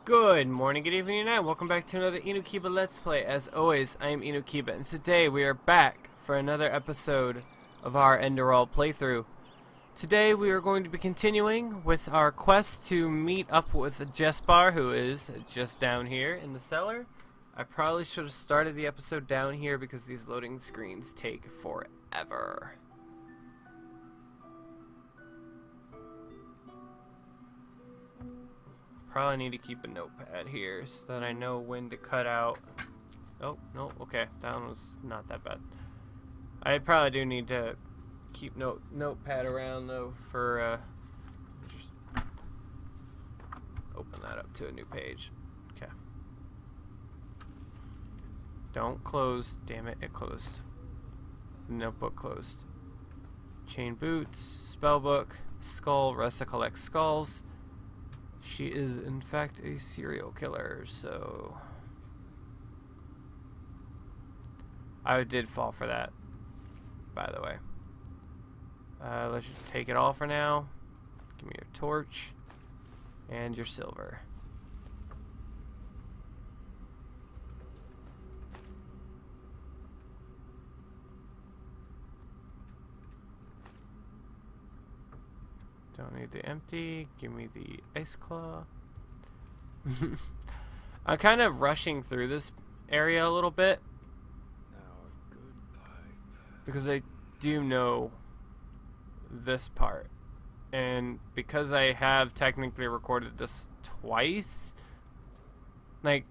Good morning, good evening, and night. Welcome back to another Inukiba Let's Play. As always, I am Inukiba, and today we are back for another episode of our Enderal playthrough. Today we are going to be continuing with our quest to meet up with Jespar, who is just down here in the cellar. I probably should have started the episode down here because these loading screens take forever. Probably need to keep a notepad here so that I know when to cut out. Oh, no, okay, that one was not that bad. I probably do need to keep notepad around though for just open that up to a new page. Okay. Don't close, damn it, it closed. Notebook closed. Chain boots, spellbook, skull, Ressa collects skulls. She is, in fact, a serial killer, so... I did fall for that, by the way. Let's just take it all for now. Give me your torch and your silver. Don't need the empty. Give me the ice claw. I'm kind of rushing through this area a little bit because I do know this part, and because I have technically recorded this twice, like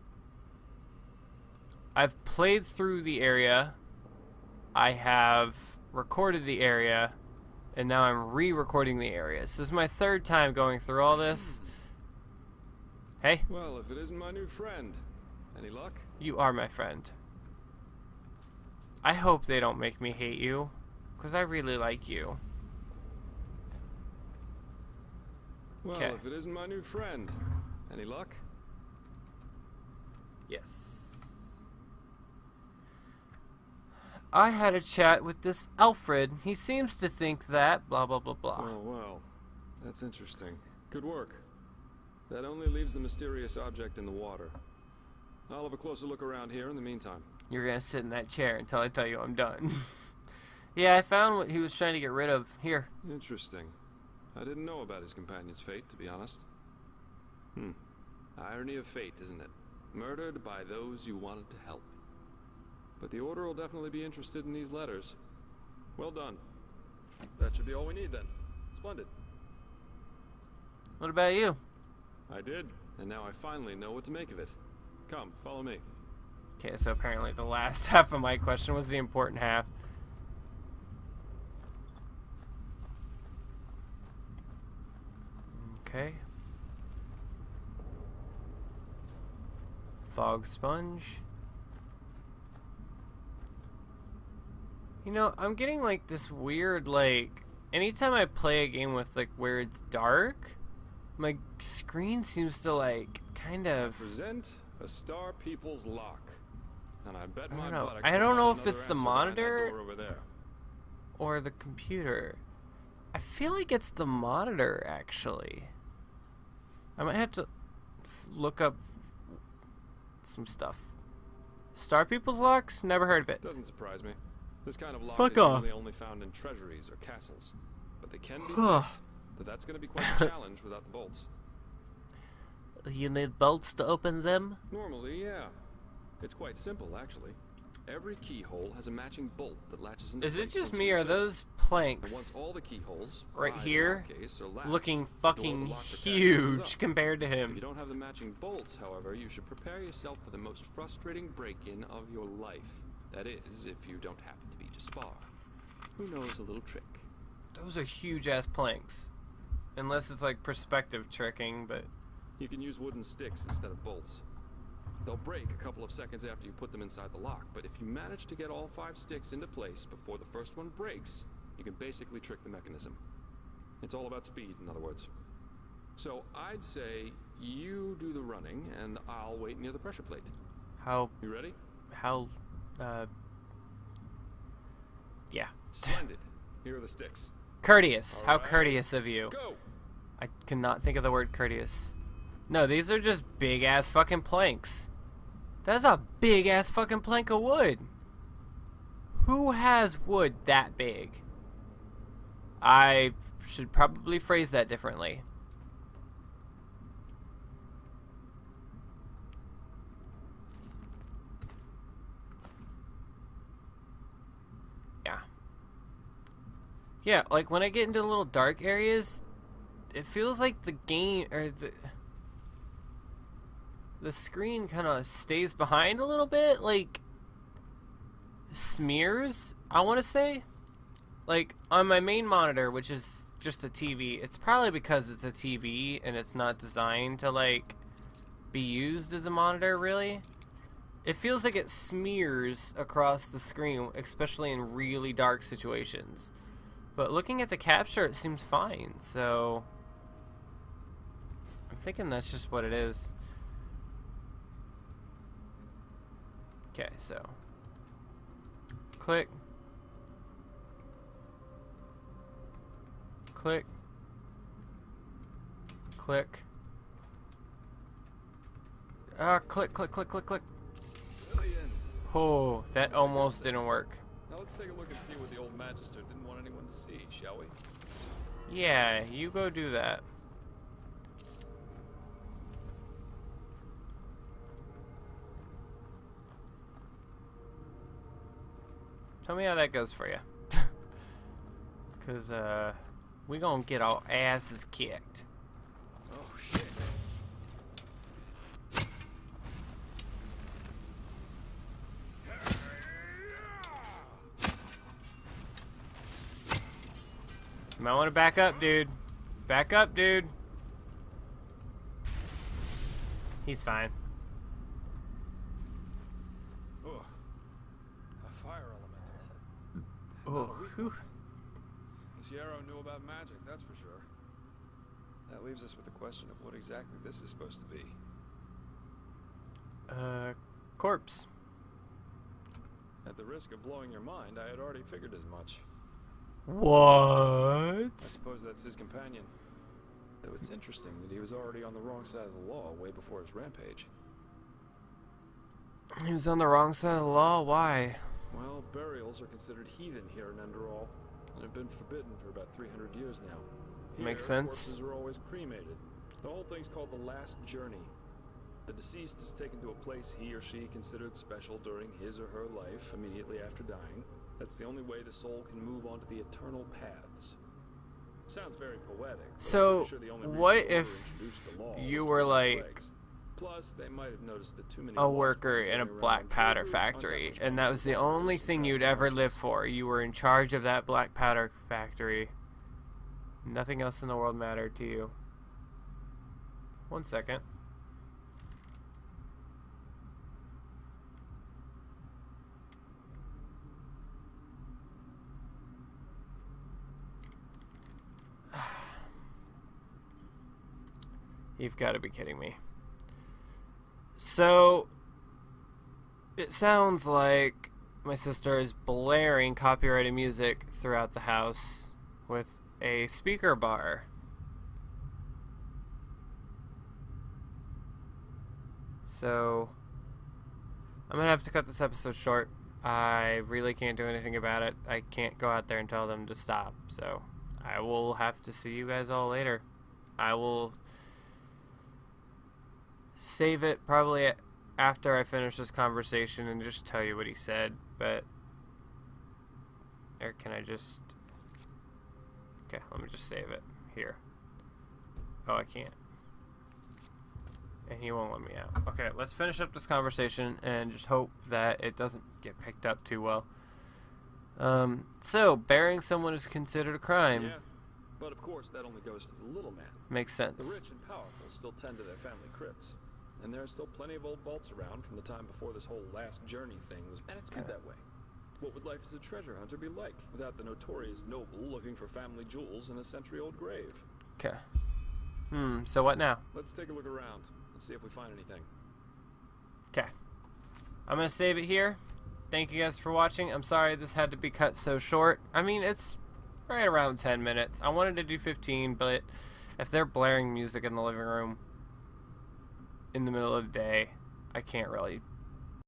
I've played through the area, I have recorded the area, and now I'm re-recording the area. So this is my third time going through all this. Hey. Well, if it isn't my new friend. Any luck? You are my friend. I hope they don't make me hate you, because I really like you. Well, if it isn't my new friend. Any luck? Yes. I had a chat with this Alfred. He seems to think that blah blah blah blah. Oh, well. That's interesting. Good work. That only leaves the mysterious object in the water. I'll have a closer look around here in the meantime. You're gonna sit in that chair until I tell you I'm done. Yeah, I found what he was trying to get rid of. Here. Interesting. I didn't know about his companion's fate, to be honest. Irony of fate, isn't it? Murdered by those you wanted to help. But the Order will definitely be interested in these letters. Well done. That should be all we need then. Splendid. What about you? I did, and now I finally know what to make of it. Come, follow me. Okay, so apparently the last half of my question was the important half. Okay. Fog sponge. You know, I'm getting like this weird, like, anytime I play a game with like where it's dark, my screen seems to like kind of Present a Star People's lock. And I bet my buttocks I don't will know find if it's another the answer behind that monitor door over there. or the computer. I feel like it's the monitor actually. I might have to look up some stuff. Star People's locks? Never heard of it. Doesn't surprise me. This kind of lock Fuck is off. usually only found in treasuries or castles. But they can be cracked. But that's going to be quite a challenge without the bolts. You need bolts to open them? Normally, yeah. It's quite simple, actually. Every keyhole has a matching bolt that latches into Is it place just once me you're or inside. those And planks once all the keyholes, right 5 here in our case, are latched, looking the door fucking to lock the catch opens huge up. compared to If you him? don't have the matching bolts, however, you should prepare yourself for the most frustrating break-in of your life. That is, if you don't happen to be Jespar. Who knows a little trick? Those are huge ass planks. Unless it's like perspective tricking, but You can use wooden sticks instead of bolts. They'll break a couple of seconds after you put them inside the lock, but if you manage to get all 5 sticks into place before the first one breaks, you can basically trick the mechanism. It's all about speed, in other words. So I'd say you do the running, and I'll wait near the pressure plate. how You ready? Yeah. Splendid. Here are the sticks. Courteous. All How right. courteous of you. Go! I cannot think of the word courteous. No, these are just big-ass fucking planks. That's a big-ass fucking plank of wood. Who has wood that big? I should probably phrase that differently. Yeah. Yeah, like when I get into little dark areas, it feels like the game, or the screen kind of stays behind a little bit, like smears, I want to say. Like on my main monitor, which is just a TV, it's probably because it's a TV and it's not designed to like be used as a monitor really. It feels like it smears across the screen, especially in really dark situations. But looking at the capture, it seems fine, so I'm thinking that's just what it is. Okay, so click, click, click, click, click, click, click, click. Brilliant. Oh, that almost didn't work. Now let's take a look and see what the old Magister didn't want anyone to see, shall we? Yeah, you go do that. Tell me how that goes for you. Cause we gonna get our asses kicked. Oh shit. You might want to back up, dude. Back up, dude. He's fine. Oh, a fire elemental. Oh, whew. This Yarrow knew about magic, that's for sure. That leaves us with the question of what exactly this is supposed to be. Corpse. At the risk of blowing your mind, I had already figured as much. What? I suppose that's his companion. Though it's interesting that he was already on the wrong side of the law way before his rampage. He was on the wrong side of the law? Why? Well, burials are considered heathen here in Enderal, and have been forbidden for about 300 years now. Here, Makes sense. corpses are always cremated. The whole thing's called the Last Journey. The deceased is taken to a place he or she considered special during his or her life, immediately after dying. That's the only way the soul can move on to the eternal paths. Sounds very poetic. So, sure the only what reason the if order introduced the law you was to were prevent like plagues? Plus, they might have noticed that too many a lost worker ones in a running around black on powder tree roots, factory, undamaged and that was the by only bullets and thing you'd child ever live marches. for? You were in charge of that black powder factory. Nothing else in the world mattered to you. 1 second. You've got to be kidding me. So, it sounds like my sister is blaring copyrighted music throughout the house with a speaker bar. So, I'm going to have to cut this episode short. I really can't do anything about it. I can't go out there and tell them to stop. So, I will have to see you guys all later. I will save it probably after I finish this conversation and just tell you what he said, but or can I just okay, let me just save it here. Oh, I can't, and he won't let me out. Okay, let's finish up this conversation and just hope that it doesn't get picked up too well. So burying someone is considered a crime. Yeah, but of course that only goes for the little man. Makes sense. The rich and powerful still tend to their family crypts. And there are still plenty of old vaults around from the time before this whole last journey thing was, and it's good that way. What would life as a treasure hunter be like without the notorious noble looking for family jewels in a century-old grave? Okay. So what now? Let's take a look around and see if we find anything. Okay. I'm going to save it here. Thank you guys for watching. I'm sorry this had to be cut so short. I mean, it's right around 10 minutes. I wanted to do 15, but if they're blaring music in the living room, in the middle of the day, I can't really